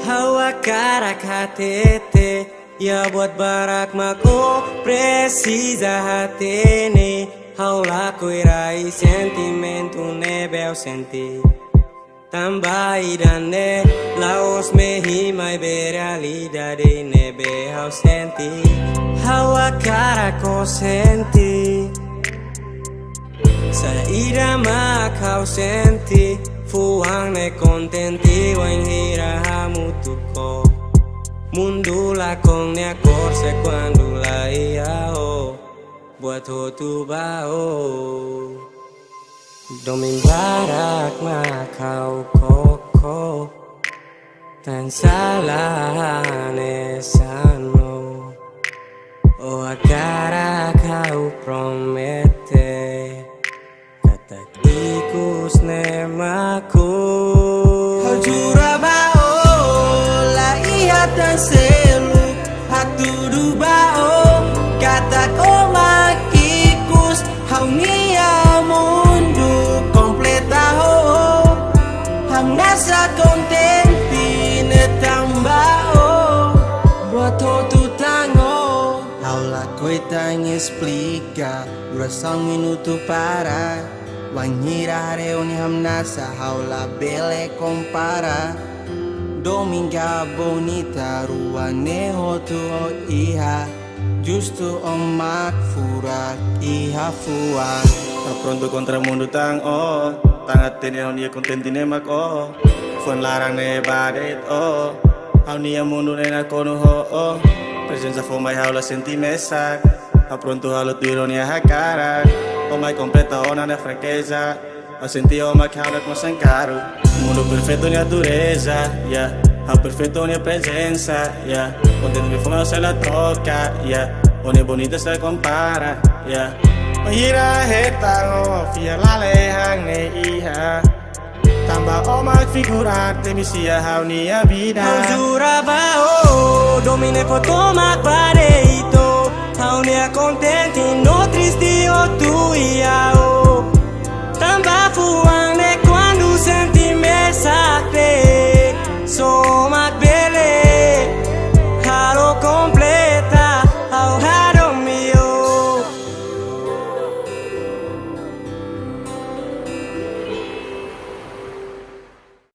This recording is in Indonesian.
Hawa karak hatete, ya buat barak mako precisa hatene. Haula kuirai sentimentu nebeu senti. Tambai dane, laos mehimai berealidade nebe hau senti. Hawa karako senti, sa irama kau senti. Fuang ne contenti, wan hira hamutuko. Mundo la con ne accorse quando la ia ho. Buat ho tu bao. Domin barak makau koko tan salah nesano. O agara kau promete kata ikus nemaku. Kau jura bao la iya tan selu hatu du bao kata ko makikus hau nia mundu kompleta ho ham nasa contenti ne tambao buat ho tu tango haula coita in explica duração minuto para wanhira reuni ham nasa haula bele compara dominga bonita rua neho tu o iha justo omak furak iha fuan. Tá pronto contra o mundo tang oh, tang atene hau nia contenti ne mak oh, fon larang ne badet oh, hau nia mundo ne na kono ho oh, presenza fo mai haula senti mesak, tá pronto hau tiro nia hakara, oh mai completa ona ne franqueza, ho senti oh mak haula com sankaro, mundo perfeito nia dureza, yeah. Hau perfeito nia presença, yeah. Contento me fuma se la troca, yeah. One bonita se compara, yeah. Hira hetang fia lalehang ne iha tambah omak figurante misia hau nia vida. Hau jura bao domine fotomak pareito. Hau nia contenti no tristi o tu ia o.